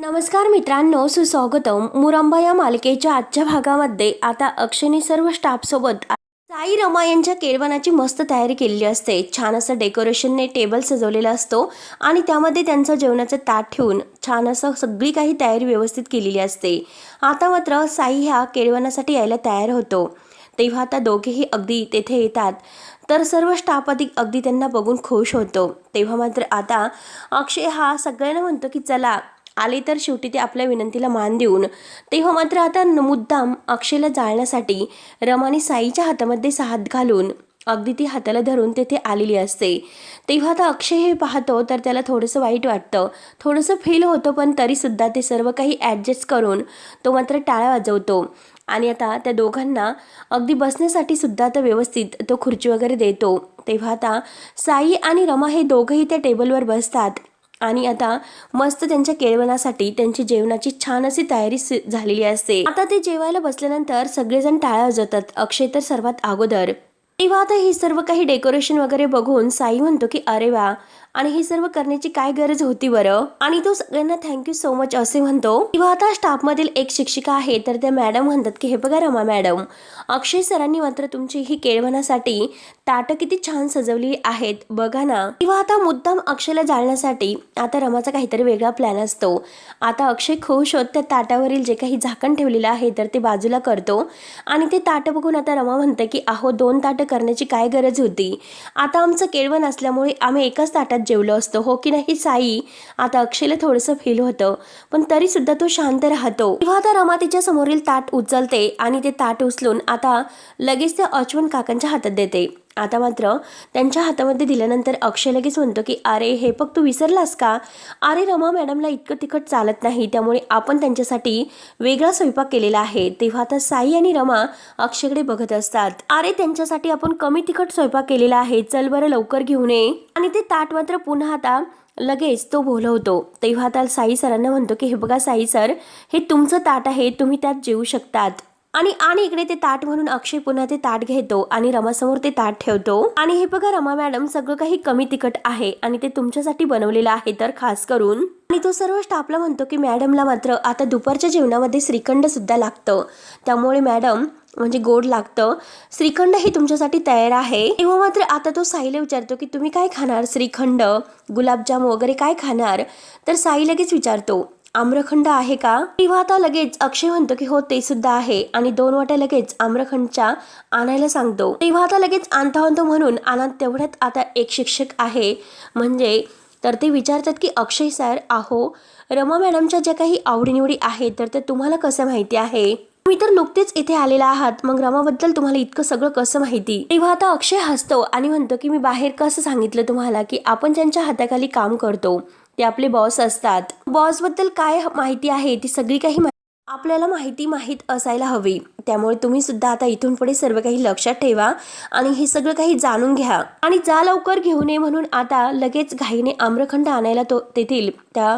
नमस्कार मित्रांनो, सुस्वागतम. मुरंबा या मालिकेच्या आजच्या भागामध्ये आता अक्षयने सर्व स्टाफसोबत साई रमा यांच्या केळवणाची मस्त तयारी केलेली असते. छान असं डेकोरेशनने टेबल सजवलेला असतो आणि त्यामध्ये त्यांचं जेवणाचं ताट ठेवून छान असं सगळी काही तयारी व्यवस्थित केलेली असते. आता मात्र साई ह्या केळवणासाठी यायला तयार होतो. तेव्हा आता दोघेही अगदी तेथे येतात तर सर्व स्टाफ अगदी त्यांना बघून खुश होतो. तेव्हा मात्र आता अक्षय हा सगळ्यांना म्हणतो की चला आले तर शेवटी ते आपल्या विनंतीला मान देऊन. तेव्हा मात्र आता मुद्दाम अक्षयला जाळण्यासाठी रमाने साईच्या हातामध्ये हात घालून अगदी ती हाताला धरून तेथे आलेली असते. तेव्हा आता अक्षय हे पाहतो तर त्याला थोडंसं वाईट वाटतं, थोडंसं फील होतं, पण तरीसुद्धा ते सर्व काही ॲडजस्ट करून तो मात्र टाळ्या वाजवतो आणि आता त्या दोघांना अगदी बसण्यासाठी सुद्धा तर व्यवस्थित तो खुर्ची वगैरे देतो. तेव्हा आता साई आणि रमा हे दोघंही त्या टेबलवर बसतात आणि आता मस्त त्यांच्या केळवणासाठी त्यांची जेवणाची छान अशी तयारी झालेली असते. आता ते जेवायला बसल्यानंतर सगळेजण टाळ्या वाजवतात, अक्षय तर सर्वात अगोदर. तेव्हा आता हे सर्व काही डेकोरेशन वगैरे बघून साई म्हणतो की अरे वा, आणि हे सर्व करण्याची काय गरज होती बरं, आणि तो सगळ्यांना थँक्यू सो मच असे म्हणतो. तेव्हा आता स्टाफमधील एक शिक्षिका आहे तर त्या मॅडम म्हणतात की हे बघा रमा मॅडम, अक्षय सरांनी मात्र तुमची ही केळवणासाठी ताटं किती छान सजवली आहेत बघा ना. तेव्हा आता मुद्दाम अक्षयला जाळण्यासाठी आता रमाचा काहीतरी वेगळा प्लॅन असतो. आता अक्षय खुश होत त्या ताटावरील जे काही झाकण ठेवलेलं आहे तर ते बाजूला करतो आणि ते ताटं बघून आता रमा म्हणते की अहो 2 ताटं करण्याची काय गरज होती, आता आमचं केळवण असल्यामुळे आम्ही एकाच ताटात जेवलो असतो, हो की नाही साई. आता अक्षयला थोडंसं फील होतं, पण तरी सुद्धा तो शांत राहतो. तेव्हा आता रमा तिच्या समोरील ताट उचलते आणि ते ताट उचलून आता लगेच त्या अचवण काकांच्या हातात देते. आता मात्र त्यांच्या हातामध्ये दिल्यानंतर अक्षय लगेच म्हणतो की अरे हे बघ तू विसरलास का, अरे रमा मॅडमला इतकं तिखट चालत नाही, त्यामुळे आपण त्यांच्यासाठी वेगळा स्वयंपाक केलेला आहे. तेव्हा आता साई आणि रमा अक्षयकडे बघत असतात, अरे त्यांच्यासाठी आपण कमी तिखट स्वयंपाक केलेला आहे, चल बरं लवकर घेऊन ये. आणि ते ताट मात्र पुन्हा आता लगेच तो बोलवतो. तेव्हा आता साई सरांना म्हणतो की हे बघा साई सर, हे तुमचं ताट आहे, तुम्ही त्यात जेवू शकतात. आणि इकडे ते ताट म्हणून अक्षय पुन्हा ते ताट घेतो आणि रमासमोर ते ताट ठेवतो आणि हे बघा रमा मॅडम, सगळं काही कमी तिखट आहे आणि ते तुमच्यासाठी बनवलेलं आहे तर खास करून. आणि तो सर्व स्टाफला म्हणतो की मॅडमला मात्र आता दुपारच्या जेवणामध्ये श्रीखंड सुद्धा लागतं, त्यामुळे मॅडम म्हणजे गोड लागतं, श्रीखंड हे तुमच्यासाठी तयार आहे. तेव्हा मात्र आता तो साईला विचारतो की तुम्ही काय खाणार, श्रीखंड, गुलाबजाम वगैरे काय खाणार. तर साई लगेच विचारतो आम्रखंड आहे का. तेव्हा आता लगेच अक्षय म्हणतो की हो ते सुद्धा आहे आणि 2 वाट्या लगेच आम्रखंडच्या आणायला सांगतो. तेव्हा आता लगेच आणतो म्हणून आणत तेवढ्यात आता एक शिक्षक आहे म्हणजे तर ते विचारतात की अक्षय सर, अहो रमा मॅडमच्या ज्या काही आवडीनिवडी आहेत तर ते तुम्हाला कसं माहिती आहे, तुम्ही तर नुकतेच इथे आलेला आहात, मग रमाबद्दल तुम्हाला इतकं सगळं कसं माहिती. तेव्हा आता अक्षय हसतो आणि म्हणतो की मी बाहेर कसं सांगितलं तुम्हाला की आपण ज्यांच्या हाताखाली काम करतो ते आपले बॉस असतात, बॉस बद्दल काय माहिती आहे ती सगळी काही आपल्याला माहित असायला हवी. त्यामुळे तुम्ही सुद्धा आता इथून पुढे सर्व काही लक्षात ठेवा आणि हे सगळं काही जाणून घ्या आणि जा लवकर घेऊन ये म्हणून आता लगेच घाईने आम्रखंड आणायला तो तेथील त्या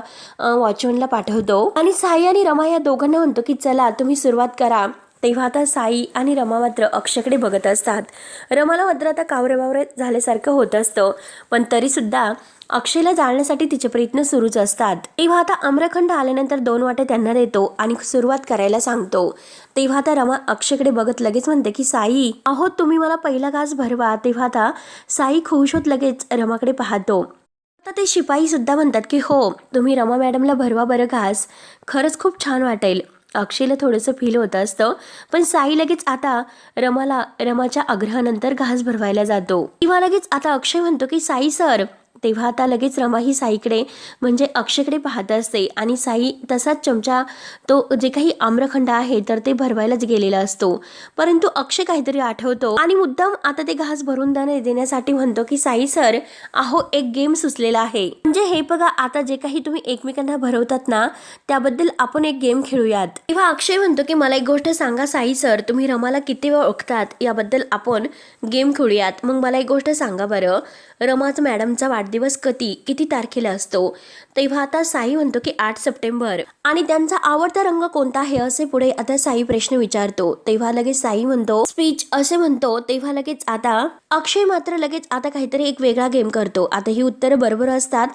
वॉचमनला पाठवतो आणि साई आणि रमा या दोघांना म्हणतो की चला तुम्ही सुरुवात करा. तेव्हा आता साई आणि रमा मात्र अक्षयकडे बघत असतात. रमाला मात्र आता कावरे झाल्यासारखं होत असतं, पण तरीसुद्धा अक्षयला जाळण्यासाठी तिचे प्रयत्न सुरूच असतात. तेव्हा आता आम्रखंड आल्यानंतर 2 वाट्या त्यांना देतो आणि सुरुवात करायला सांगतो. तेव्हा आता रमा अक्षयकडे बघत लगेच म्हणते की साई, अहो तुम्ही मला पहिला घास भरवा. तेव्हा आता साई खुश होत लगेच रमाकडे पाहतो. आता ते शिपाई सुद्धा म्हणतात की हो तुम्ही रमा मॅडमला भरवा बरं घास, खरंच खूप छान वाटेल. अक्षयला थोडंसं फील होत असतं, पण साई लगेच आता रमाच्या आग्रहानंतर घास भरवायला जातो. किंवा लगेच आता अक्षय म्हणतो की साई सर. तेव्हा आता लगेच रमा ही साईकडे म्हणजे अक्षयकडे पाहत असते आणि साई तसाच चमचा तो जे काही आम्रखंड आहे तर ते भरवायलाच गेलेला असतो, परंतु अक्षय काहीतरी आठवतो आणि मुद्दाम आता ते घास भरून देण्यासाठी म्हणतो की साई सर, अहो एक गेम सुचलेला आहे, म्हणजे हे बघा आता जे काही तुम्ही एकमेकांना भरवतात ना त्याबद्दल आपण एक गेम खेळूयात. तेव्हा अक्षय म्हणतो की मला एक गोष्ट सांगा साई सर, तुम्ही रमाला किती वेळ ओळखतात याबद्दल आपण गेम खेळूयात. मग मला एक गोष्ट सांगा बरं, रमाचा मॅडमचा वाढदिवस किती तारखेला असतो. तेव्हा आता साई म्हणतो की 8 सप्टेंबर. आणि त्यांचा आवडता रंग कोणता आहे असे पुढे आता साई प्रश्न विचारतो. तेव्हा लगेच साई म्हणतो स्पीच असे म्हणतो. तेव्हा लगेच आता अक्षय मात्र लगेच आता काहीतरी एक वेगळा गेम करतो. आता ही उत्तरं बरोबर असतात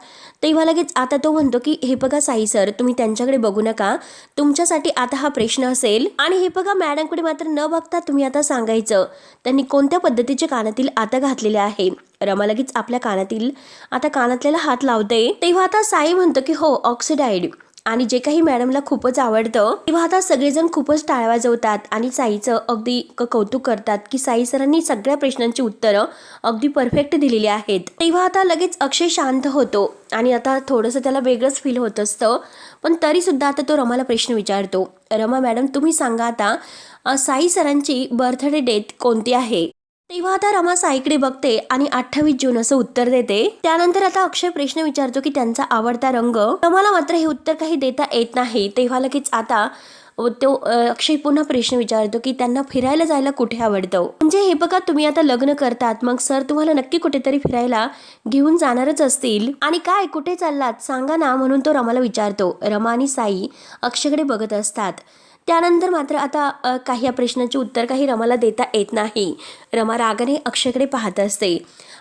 तेव्हा लगेच आता तो म्हणतो की हे बघा साई सर, तुम्ही त्यांच्याकडे बघू नका, तुमच्यासाठी आता हा प्रश्न असेल. आणि हे बघा मॅडमकडे मात्र न बघता तुम्ही आता सांगायचं त्यांनी कोणत्या पद्धतीचे कानातील आता घातलेले आहे. रमा लगेच आपल्या कानातील आता कानातल्याला हात लावते. तेव्हा आता साई म्हणतो की हो, ऑक्सिडाइड. आणि जे काही मॅडमला खूपच आवडतं तेव्हा आता सगळेजण खूपच टाळ्या वाजवतात आणि साईचं अगदी कौतुक करतात की साई सरांनी सगळ्या प्रश्नांची उत्तरं अगदी परफेक्ट दिलेली आहेत. तेव्हा आता लगेच अक्षय शांत होतो आणि आता थोडंसं त्याला वेगळंच फील होत असतं. पण तरी सुद्धा आता तो रमाला प्रश्न विचारतो. रमा मॅडम, तुम्ही सांगा आता साई सरांची बर्थडे डेट कोणती आहे. तेव्हा आता रमा साईकडे बघते आणि 28 जून असं उत्तर देते. त्यानंतर आता अक्षय प्रश्न विचारतो की त्यांचा आवडता रंग. रमाला मात्र हे उत्तर काही देता येत नाही. तेव्हा लगेच आता तो अक्षय पुन्हा प्रश्न विचारतो की त्यांना फिरायला जायला कुठे आवडतं. म्हणजे हे बघा, तुम्ही आता लग्न करतात मग सर तुम्हाला नक्की कुठेतरी फिरायला घेऊन जाणारच असतील. आणि काय, कुठे चाललात सांगा ना, म्हणून तो रमाला विचारतो. रमा आणि साई अक्षयकडे बघत असतात. त्यानंतर मात्र आता काही या प्रश्नाचे उत्तर काही रमाला देता येत नाही. रमा रागाने अक्षयकडे पाहत असते.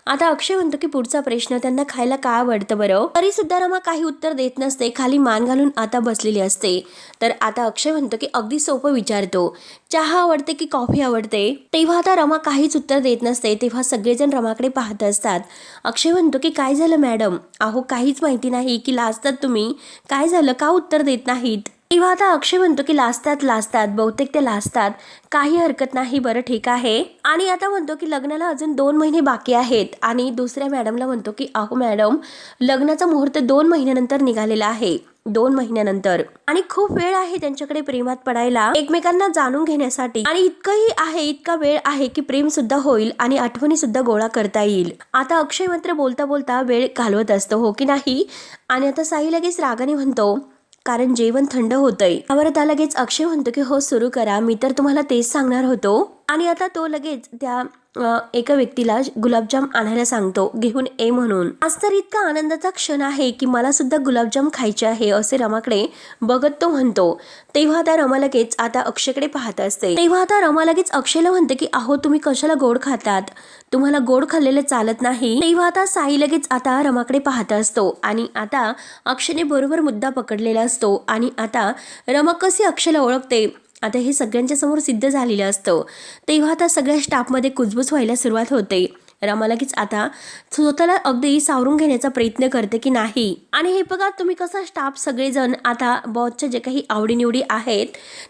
आता अक्षय म्हणतो की पुढचा प्रश्न, त्यांना खायला काय आवडतं बरं. तरी सुद्धा रमा काही उत्तर देत नसते, खाली मान घालून आता बसलेली असते. तर आता अक्षय म्हणतो की अगदी सोपं विचारतो, चहा आवडते की कॉफी आवडते. तेव्हा आता रमा काहीच उत्तर देत नसते. तेव्हा सगळेजण रमाकडे पाहत असतात. अक्षय म्हणतो की काय झालं मॅडम, अहो काहीच माहिती नाही की लाजतात तुम्ही, काय झालं, का उत्तर देत नाहीत. तेव्हा आता अक्षय म्हणतो की लाजतात, बहुतेक ते लाजतात, काही हरकत नाही, बरं ठीक आहे. आणि आता म्हणतो की लग्नाला अजून 2 महिने बाकी आहेत. आणि दुसऱ्या मॅडमला म्हणतो की अहो मॅडम, लग्नाचा मुहूर्त 2 महिन्यानंतर निघालेला आहे, 2 महिन्यानंतर. आणि खूप वेळ आहे त्यांच्याकडे प्रेमात पडायला, एकमेकांना जाणून घेण्यासाठी. आणि इतका वेळ आहे की प्रेम सुद्धा होईल आणि आठवणी सुद्धा गोळा करता येईल. आता अक्षय मात्र बोलता बोलता वेळ घालवत असतो, हो की नाही. आणि आता साई लगेच रागाने म्हणतो कारण जेवण थंड होतंय. त्यावर आता लगेच अक्षय म्हणतो की हो, सुरू करा, मी तर तुम्हाला तेच सांगणार होतो. आणि आता तो लगेच त्या एका व्यक्तीला गुलाबजाम आणायला सांगतो, घेऊन ये म्हणून. आज तर इतका आनंदाचा क्षण आहे की मला सुद्धा गुलाबजाम खायचे आहे, असे रमाकडे बघत तो म्हणतो. तेव्हा आता रमा लगेच आता अक्षयकडे पाहत असते. तेव्हा आता रमा लगेच अक्षयला म्हणते की अहो, तुम्ही कशाला गोड खातात, तुम्हाला गोड खाल्लेले चालत नाही. तेव्हा आता साई लगेच आता रमाकडे पाहत असतो आणि आता अक्षयने बरोबर मुद्दा पकडलेला असतो. आणि आता रमा कशी अक्षयला ओळखते आता हे सगळ्यांच्या समोर सिद्ध झालेलं असतं. तेव्हा आता सगळ्या स्टाफमध्ये कुजबूज व्हायला सुरुवात होते. रमा लगेच आता स्वतःला अगदी सावरून घेण्याचा प्रयत्न करते की नाही. आणि हे बघा, तुम्ही कसा स्टाफ सगळेजण आता बॉसच्या जे काही आवडीनिवडी आहेत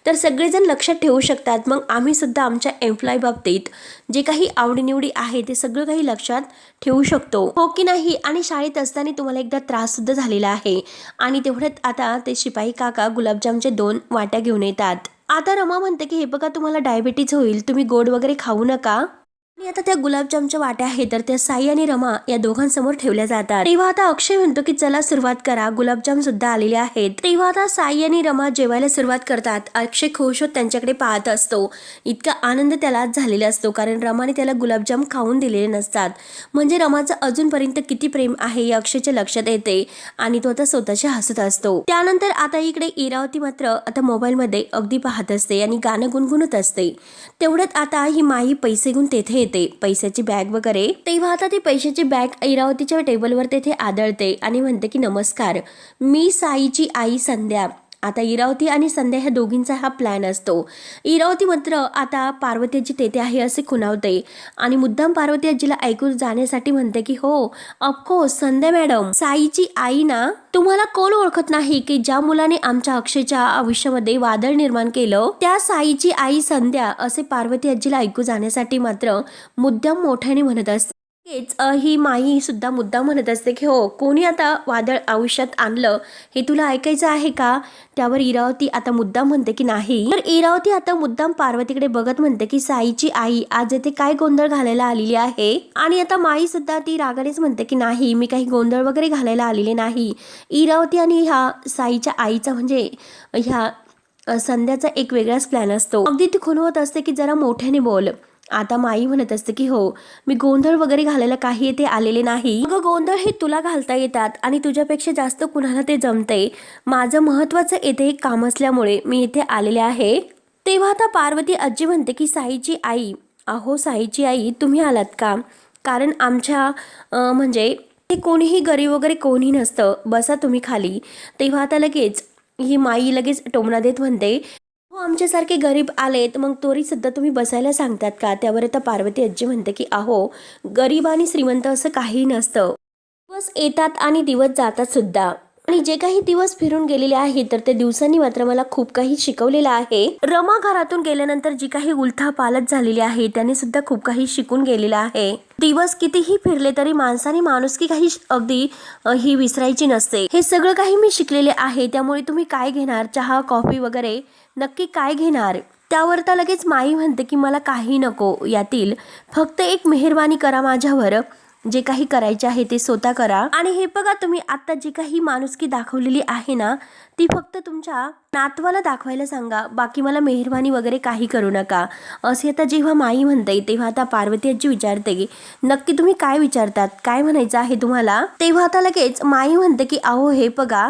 तर सगळेजण लक्षात ठेवू शकतात, मग आम्ही सुद्धा आमच्या एम्प्लॉय बाबतीत जे काही आवडीनिवडी आहे ते सगळं काही लक्षात ठेवू शकतो, हो की नाही. आणि शाळेत असताना तुम्हाला एकदा त्रास सुद्धा झालेला आहे. आणि तेवढ्यात आता ते शिपाई काका गुलाबजामचे 2 वाट्या घेऊन येतात. आता रमा म्हणते की हे बघा, तुम्हाला डायबिटीज होईल, तुम्ही गोड वगैरे खाऊ नका. आणि आता त्या गुलाबजामच्या वाट्या आहेत तर त्या साई आणि रमा या दोघांसमोर ठेवल्या जातात. तेव्हा आता अक्षय म्हणतो की चला सुरुवात करा, गुलाबजाम सुद्धा आलेले आहेत. तेव्हा आता साई आणि रमा जेवायला सुरुवात करतात. अक्षय खुश होत त्यांच्याकडे पाहत असतो. इतका आनंद त्याला झालेला असतो कारण रमाने त्याला गुलाबजाम खाऊन दिलेले नसतात. म्हणजे रमाचं अजूनपर्यंत किती प्रेम आहे हे अक्षयच्या लक्षात येते आणि तो आता स्वतःच्या हसत असतो. त्यानंतर आता इकडे इरावती मात्र आता मोबाईलमध्ये अगदी पाहत असते आणि गाणं गुणगुणत असते. तेवढ्यात आता ही माई पैसे घेऊन तेथे पैशाची बॅग वगैरे. तेव्हा आता ती पैशाची बॅग इरावतीच्या टेबलवर तेथे आदळते आणि म्हणते की नमस्कार, मी साईची आई संध्या. आता इरावती आणि संध्या ह्या दोघींचा हा प्लॅन असतो. इरावती मात्र आता पार्वती आजी तेथे आहे असे खुणावते आणि मुद्दाम पार्वती आजीला ऐकून जाण्यासाठी म्हणते की हो, ऑफकोर्स संध्या मॅडम, साईची आई ना. तुम्हाला कोण ओळखत नाही की ज्या मुलाने आमच्या अक्षयच्या आयुष्यामध्ये वादळ निर्माण केलं त्या साईची आई संध्या, असे पार्वती आजीला ऐकू जाण्यासाठी मात्र मुद्दाम मोठ्याने म्हणत असते. ही माई सुद्धा मुद्दाम म्हणत असते की हो, कोणी आता वादळ आयुष्यात आणलं हे तुला ऐकायचं आहे का. त्यावर इरावती आता मुद्दाम म्हणते की नाही. तर इरावती आता मुद्दाम पार्वतीकडे बघत म्हणते की साईची आई आज येथे काय गोंधळ घालायला आलेली आहे. आणि आता माई सुद्धा ती रागानेच म्हणते की नाही, मी काही गोंधळ वगैरे घालायला आलेले नाही. इरावती आणि ह्या साईच्या आईचा म्हणजे ह्या संध्याचा एक वेगळाच प्लॅन असतो. अगदी ती खुणवत असते की जरा मोठ्याने बोल. आता माई म्हणत असते की हो, मी गोंधळ वगैरे घालायला काही येथे आलेले नाही. अगं, गोंधळ हे तुला घालता येतात आणि तुझ्यापेक्षा जास्त कुणाला ते जमते. माझं महत्वाचं येथे एक काम असल्यामुळे मी इथे आलेले आहे. तेव्हा आता पार्वती आजी म्हणते की साईची आई अहो साईची आई, तुम्ही आलात का? कारण आमच्या म्हणजे हे कोणीही गरीब वगैरे कोणी नसतं, बसा तुम्ही खाली. तेव्हा आता लगेच ही माई लगेच टोमणा देत म्हणते, हो आमच्यासारखे गरीब आलेत मग तरी सुद्धा तुम्ही बसायला सांगतात का? त्यावर आता पार्वती आजी म्हणते की अहो, गरीब आणि श्रीमंत असं काही नसतं. दिवस येतात आणि दिवस जातात सुद्धा, आणि जे काही दिवस फिरून गेलेले आहेत तर ते दिवसांनी मात्र मला खूप काही शिकवलेलं आहे. रमा घरातून गेल्यानंतर जी काही उलथापालथ झालेली आहे त्याने सुद्धा खूप काही शिकून गेलेलं आहे. दिवस कितीही फिरले तरी माणसाने माणुसकी काही अगदी ही विसरायची नसते. हे सगळं काही मी शिकलेले आहे. त्यामुळे तुम्ही काय घेणार, चहा कॉफी वगैरे नक्की काय घेणार? त्यावर तर लगेच माई म्हणते की मला काही नको, यातील फक्त एक मेहरबानी करा माझ्यावर, जे काही करायचे आहे ते स्वतः करा. आणि हे बघा, तुम्ही आता जी काही माणुसकी दाखवलेली आहे ना, ती फक्त तुमच्या नातवाला दाखवायला सांगा, बाकी मला मेहरबानी वगैरे काही करू नका, असे आता जेव्हा माई म्हणते तेव्हा आता पार्वती आजी विचारते की नक्की तुम्ही काय विचारतात, काय म्हणायचं आहे तुम्हाला? तेव्हा आता लगेच माई म्हणते की अहो हे बघा,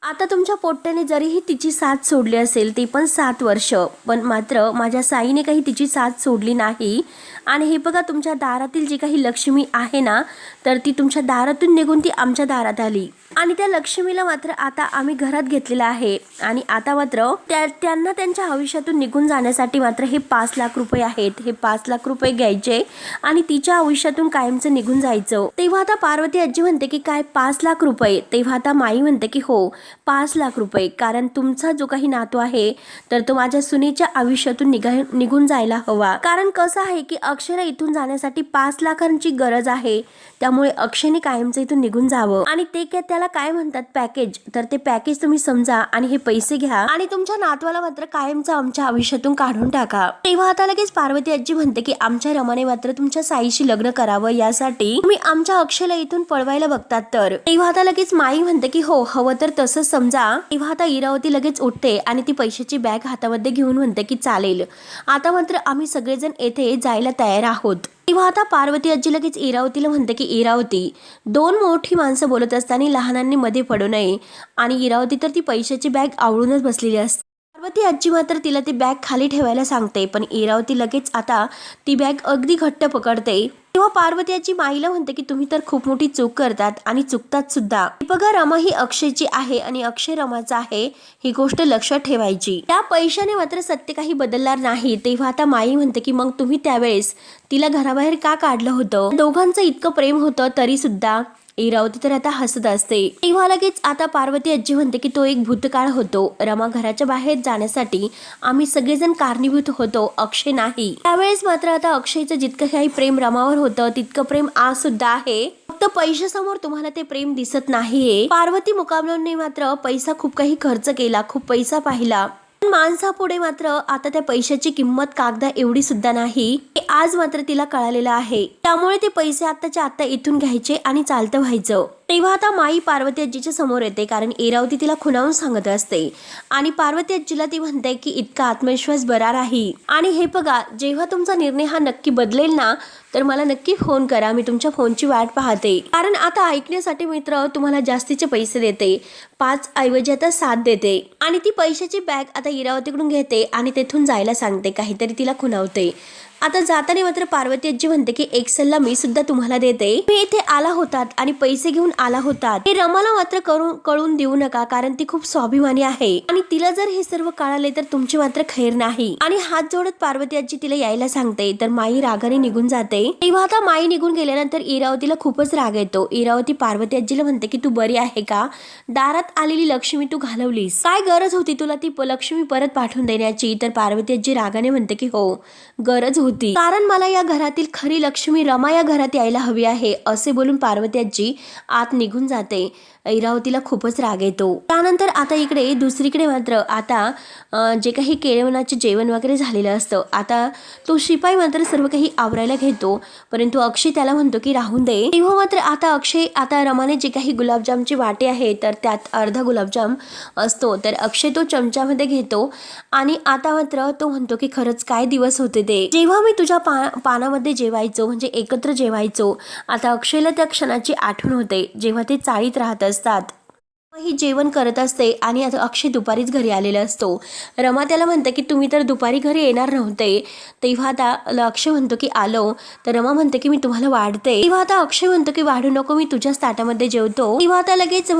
आता तुमच्या पोट्ट्याने जरीही तिची साथ सोडली असेल, ती पण 7 वर्ष, पण मात्र माझ्या साईने काही तिची साथ सोडली नाही. आणि हे बघा, तुमच्या दारातील जी काही लक्ष्मी आहे ना, तर ती तुमच्या दारातून निघून ती आमच्या दारात आली, आणि त्या लक्ष्मीला मात्र आता आम्ही घरात घेतलेलं आहे. आणि आता मात्र त्यांना त्यांच्या आयुष्यातून निघून जाण्यासाठी मात्र हे 5 लाख रुपये आहेत. हे 5 लाख रुपये घ्यायचे आणि तिच्या आयुष्यातून कायमचं निघून जायचं. तेव्हा आता पार्वती आजी म्हणते की काय 5 लाख रुपये? तेव्हा आता माई म्हणते की हो 5 लाख रुपये, कारण तुमचा जो काही नातू आहे तर तो माझ्या सुनेच्या आयुष्यातून निघून जायला हवा. कारण कसं आहे की अक्षयला इथून जाण्यासाठी 5 लाखांची गरज आहे. त्यामुळे अक्षयने कायमचं इथून निघून जावं. आणि ते त्याला काय म्हणतात, पॅकेज. तर ते पॅकेज तुम्ही समजा आणि हे पैसे घ्या आणि तुमच्या नातवाला मात्र कायमचं आमच्या आयुष्यातून काढून टाका. तेव्हा आता लगेच पार्वती आजी म्हणते की आमच्या रमाने मात्र तुमच्या साईशी लग्न करावं, यासाठी तुम्ही आमच्या अक्षयला इथून पळवायला बघतात. तर तेव्हा आता लगेच माई म्हणते की हो, हवं तर तसंच समजा. तेव्हा आता इरावती लगेच उठते आणि ती पैशाची बॅग हातामध्ये घेऊन म्हणते की चालेल, आता मात्र आम्ही सगळेजण येथे जायला तयार आहोत. तेव्हा आता पार्वती आजी लगेच इरावतीला म्हणते की इरावती, 2 मोठी माणसं बोलत असताना लहानांनी मध्ये पडू नये. आणि इरावती तर ती पैशाची बॅग आवळूनच बसलेली असते. पार्वती आजी मात्र तिला ती बॅग खाली ठेवायला सांगते, पण इरावती लगेच आता ती बॅग अगदी घट्ट पकडते. तेव्हा पार्वती आजी माईला म्हणते की तुम्ही तर खूप मोठी चूक करतात आणि चुकतात सुद्धा. बघा, रमा ही अक्षयची आहे आणि अक्षय रमाचा आहे, ही गोष्ट लक्षात ठेवायची. त्या पैशाने मात्र सत्य काही बदलणार नाही. तेव्हा आता माई म्हणते की मग तुम्ही त्यावेळेस तिला घराबाहेर का काढलं होतं? दोघांचं इतकं प्रेम होतं तरी सुद्धा. इरावती तर आता हसत असते. तेव्हा लगेच आता पार्वती आजी म्हणते की तो एक भूतकाळ होतो. रमा घराच्या बाहेर जाण्यासाठी आम्ही सगळेजण कारणीभूत होतो, अक्षय नाही. त्यावेळेस मात्र आता अक्षयचं जितकं काही प्रेम रमावर होतं तितकं प्रेम आज सुद्धा आहे. फक्त पैशासमोर तुम्हाला ते प्रेम दिसत नाहीये. पार्वती मुकाबलांनी मात्र पैसा खूप काही खर्च केला, खूप पैसा पाहिला, माणसापुढे मात्र आता त्या पैशाची किंमत कागदा एवढी सुद्धा नाही, हे आज मात्र तिला कळालेलं आहे. त्यामुळे ते पैसे आत्ताच्या आत्ता इथून घ्यायचे आणि चालतं व्हायचं. तेव्हा आता माई पार्वती आजीच्या समोर येते, कारण इरावती तिला खुणावून सांगत असते. आणि पार्वती आजीला ती म्हणते की इतका आत्मविश्वास बरा राही. आणि हे बघा, जेव्हा तुमचा निर्णय हा नक्की बदलेल ना, तर मला नक्की फोन करा, मी तुमच्या फोनची वाट पाहते. कारण आता ऐकण्यासाठी मित्र तुम्हाला जास्तीचे पैसे देते, 5 ऐवजी आता 7 देते. आणि ती पैशाची बॅग आता इरावतीकडून घेते आणि तेथून जायला सांगते, काहीतरी तिला खुणावते. आता जाताना मात्र पार्वती आजी म्हणते की एक सल्ला मी सुद्धा तुम्हाला देते. तुम्ही इथे आला होतात आणि पैसे घेऊन आला होतात, हे रमाला मात्र कळून देऊ नका, कारण ती खूप स्वाभिमानी आहे आणि तिला जर हे सर्व कळाले तर तुमची मात्र खैर नाही. आणि हात जोडत पार्वती आजी तिला यायला सांगते, तर माई रागाने निघून जाते. तेव्हा आता माई निघून गेल्यानंतर इरावतीला खूपच राग येतो. इरावती पार्वती आजीला म्हणते की तू बरी आहे का? दारात आलेली लक्ष्मी तू घालवलीस, काय गरज होती तुला ती लक्ष्मी परत पाठवून देण्याची? तर पार्वती आजी रागाने म्हणते की हो, गरज होती, कारण मला या घरातील खरी लक्ष्मी रमा या घरात यायला हवी आहे, असे बोलून पार्वती आजी आत निघून जाते. ऐरावतीला खूपच राग येतो. त्यानंतर आता इकडे दुसरीकडे मात्र आता जे काही केळवणाचे जेवण वगैरे झालेलं असतं, आता तो शिपाई मात्र सर्व काही आवरायला घेतो, परंतु अक्षय त्याला म्हणतो की राहून दे. तेव्हा मात्र आता अक्षय आता रमाने जे काही गुलाबजामची वाटे आहे तर त्यात अर्धा गुलाबजाम असतो, तर अक्षय तो चमच्यामध्ये घेतो आणि आता मात्र तो म्हणतो की खरंच काय दिवस होते ते, जेव्हा मी तुझ्या पानामध्ये जेवायचो, म्हणजे एकत्र जेवायचो. आता अक्षयला त्या क्षणाची आठवण होते जेव्हा ते चाळीत राहत असतात. ही जेवण करत असते आणि आता अक्षय दुपारीच घरी आलेला असतो. रमा त्याला म्हणते की तुम्ही तर दुपारी घरी येणार नव्हते. तेव्हा आता अक्षय म्हणतो की आलो. तर रमा म्हणते की मी तुम्हाला वाढते. तेव्हा आता अक्षय म्हणतो की वाढू नको, मी तुझ्याच ताटामध्ये जेवतो. तेव्हा आता लगेच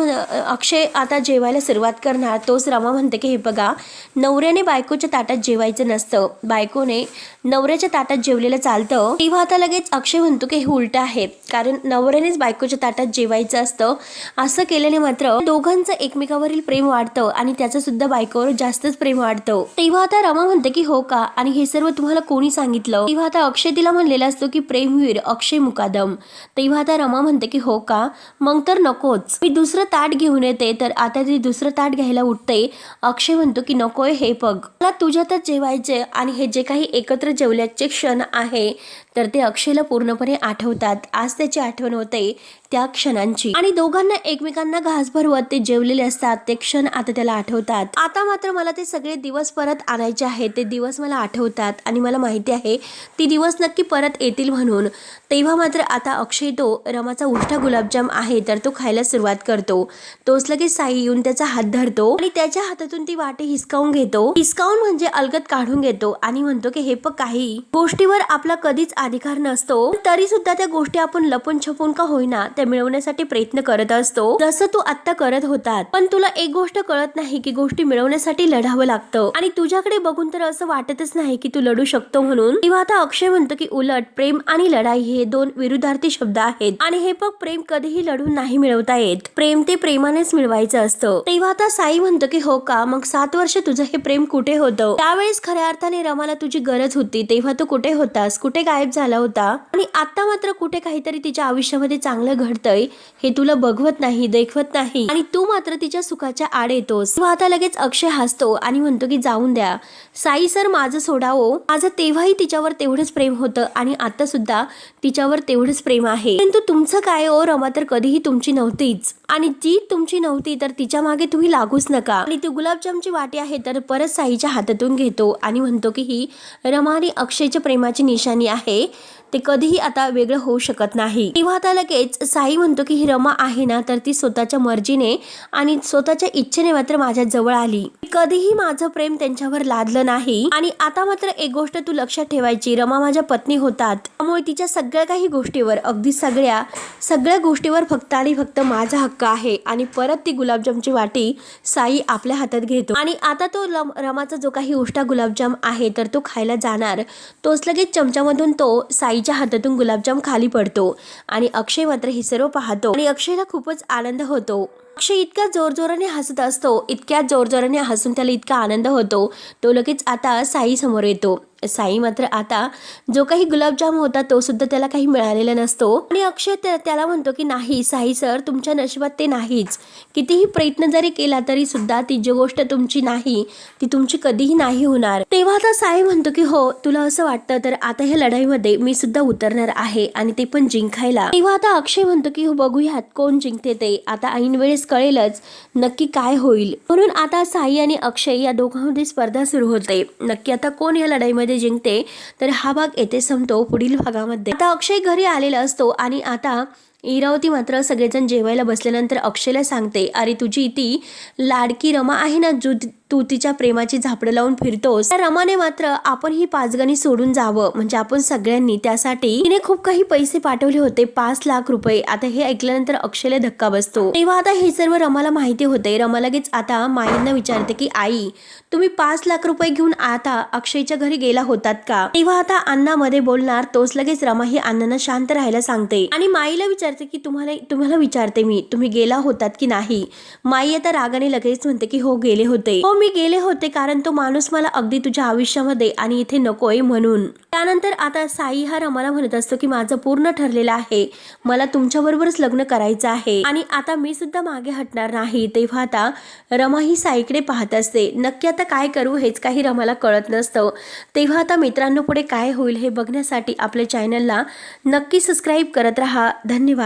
अक्षय आता जेवायला सुरुवात करणार. तोच रमा म्हणते की हे बघा, नवऱ्याने बायकोच्या ताटात जेवायचं नसतं, बायकोने नवऱ्याच्या ताटात जेवलेलं चालतं. तेव्हा आता लगेच अक्षय म्हणतो की हे उलट आहे, कारण नवऱ्यानेच बायकोच्या ताटात जेवायचं असतं. असं केल्याने मात्र दोघांचं एकमेकावरील प्रेम वाढतं आणि त्याचं सुद्धा बायकोवर जास्तच प्रेम वाढतं. तेव्हा आता रमा म्हणते की हो का, आणि हे सर्व तुम्हाला कोणी सांगितलं. तेव्हा आता अक्षय तिला म्हणलेला असतो की प्रेमवीर अक्षय मुकादम. तेव्हा आता रमा म्हणते की हो का, मग तर नकोच, मी दुसरं ताट घेऊन येते. तर आता ती दुसरं ताट घ्यायला उठते. अक्षय म्हणतो की नकोय, हे बघ मला तुझ्यातच जेवायचे. आणि हे जे काही एकत्र जेवल्याचे क्षण आहे तर ते अक्षयला पूर्णपणे आठवतात. आज त्याची आठवण होते त्या क्षणांची, आणि दोघांना एकमेकांना घास भरवत ते जेवलेले असतात. ते क्षण आता त्याला आठवतात. आता मात्र मला ते सगळे दिवस परत आणायचे आहेत. ते दिवस मला आठवतात आणि मला माहिती आहे ती दिवस नक्की परत येतील म्हणून. तेव्हा मात्र आता अक्षय तो रमाचा उष्टा गुलाबजाम आहे तर तो खायला सुरुवात करतो. तोच लगेच साई येऊन त्याचा हात धरतो आणि त्याच्या हातातून ती वाटी हिसकावून घेतो. हिसकावून म्हणजे अलगद काढून घेतो आणि म्हणतो की हे बघ, काही गोष्टीवर आपला कधीच अधिकार नसतो, तरी सुद्धा त्या गोष्टी आपण लपून छपून का होईना त्या मिळवण्यासाठी प्रयत्न करत असतो, जसं तू आता करत होतात. पण तुला एक गोष्ट कळत नाही की गोष्टी मिळवण्यासाठी लढावं लागतं, आणि तुझ्याकडे बघून तर असं वाटतच नाही की तू लढू शकतो म्हणून. तेव्हा आता अक्षय म्हणतो की उलट प्रेम आणि लढाई हे दोन विरुद्धार्थी शब्द आहेत, आणि हे बघ, प्रेम कधीही लढून नाही मिळवता येत, प्रेम ते प्रेमानेच मिळवायचं असतं. तेव्हा आता साई म्हणतो की हो का, मग 7 वर्ष तुझं हे प्रेम कुठे होतं? त्यावेळेस खऱ्या अर्थाने रमाला तुझी गरज होती, तेव्हा तू कुठे होतास, कुठे गायब झाला होता? आणि आता मात्र कुठे काहीतरी तिच्या आयुष्यामध्ये चांगलं घडतंय हे तुला बघवत नाही, देखवत नाही, आणि तू मात्र तिच्या सुखाच्या आड येतोस. तेव्हा आता लगेच अक्षय हसतो आणि म्हणतो की जाऊन द्या साई सर, माझं सोडावं. माझं तेव्हाही तिच्यावर तेवढंच प्रेम होतं आणि आता सुद्धा तिच्यावर तेवढंच प्रेम आहे. परंतु तुमचं काय ओ, रमा तर कधीही तुमची नव्हतीच, आणि जी तुमची नव्हती तर तिच्या मागे तुम्ही लागूच नका. आणि ती गुलाबजामची वाटी आहे तर परत साईच्या हातातून घेतो आणि म्हणतो की ही रमा आणि अक्षयच्या प्रेमाची निशाणी आहे, ते कधीही आता वेगळं होऊ शकत नाही. तेव्हा आता लगेच साई म्हणतो की ही रमा आहे ना, तर ती स्वतःच्या मर्जीने आणि स्वतःच्या इच्छेने मात्र माझ्या जवळ आली, कधीही माझं प्रेम त्यांच्यावर लादलं नाही. आणि आता मात्र एक गोष्ट तू लक्षात ठेवायची, रमा माझ्या पत्नी होतात, त्यामुळे तिच्या सगळ्या काही गोष्टीवर, अगदी सगळ्या गोष्टीवर फक्त आणि फक्त माझा हक्क आहे. आणि परत ती गुलाबजामची वाटी साई आपल्या हातात घेतो आणि आता तो रमाचा जो काही उष्टा गुलाबजाम आहे तर तो खायला जाणार. तोच लगेच चमच्यामधून तो साईच्या हातातून गुलाबजाम खाली पडतो आणि अक्षय मात्र हे सर्व पाहतो आणि अक्षयला खूपच आनंद होतो. अक्षय इतक्या जोरजोराने हसत असतो, इतक्या जोरजोराने हसून त्याला इतका आनंद होतो. तो लगेच आता साई समोर येतो. साई मात्र आता जो काही गुलाबजाम होता तो सुद्धा त्याला काही मिळालेला नसतो आणि अक्षय त्याला म्हणतो की नाही साई सर, तुमच्या नशिबात ते नाहीच. कितीही प्रयत्न जरी केला तरी सुद्धा ती जी गोष्ट तुमची नाही ती तुमची कधीही नाही होणार. तेव्हा आता साई म्हणतो की हो, तुला असं वाटतं तर आता ह्या लढाईमध्ये मी सुद्धा उतरणार आहे आणि ते पण जिंकायला. तेव्हा आता अक्षय म्हणतो की हो, बघूयात कोण जिंकते ते, आता ऐन वेळेस कळेलच नक्की काय होईल. म्हणून आता साई आणि अक्षय या दोघांमध्ये स्पर्धा सुरू होते. नक्की आता कोण या लढाईमध्ये जिंकते तर हा भाग येथे संपतो. पुढील भागामध्ये आता अक्षय घरी आलेला असतो आणि आता इरावती मात्र सगळेजण जेवायला बसल्यानंतर अक्षयला सांगते, अरे तुझी ती लाडकी रमा आहे ना, जो तू तिच्या प्रेमाची झापडं लावून फिरतोस, त्या रमाने मात्र आपण ही पाचगणी सोडून जावं, म्हणजे आपण सगळ्यांनी, त्यासाठी तिने खूप काही पैसे पाठवले होते, 5 लाख रुपये. आता हे ऐकल्यानंतर अक्षयला धक्का बसतो. तेव्हा आता हे सर्व रमाला माहिती होते. रमा लगेच आता माईंना विचारते की आई, तुम्ही 5 लाख रुपये घेऊन आता अक्षयच्या घरी गेला होतात का? तेव्हा आता अण्णा मध्ये बोलणार. तोच लगेच रमा ही अण्णांना शांत राहायला सांगते आणि माईला विचारते की तुम्हाला विचारते मी, तुम्ही गेला होतात की नाही? माई आता रागाने लगेच म्हणते की हो, गेले होते. हो, मी गेले होते, कारण तो माणूस मला अगदी तुझ्या आयुष्यामध्ये आणि इथे नकोय म्हणून. त्यानंतर आता साई हा रमाला म्हणत असतो की माझं पूर्ण ठरलेलं आहे, मला तुमच्या बरोबरच लग्न करायचं आहे आणि आता मी सुद्धा मागे हटणार नाही. तेव्हा आता रमा ही साईकडे पाहत असते. नक्की आता काय करू हेच काही रमाला कळत नसतं. तेव्हा आता मित्रांनो, पुढे काय होईल हे बघण्यासाठी आपल्या चॅनलला नक्की सबस्क्राईब करत राहा. धन्यवाद.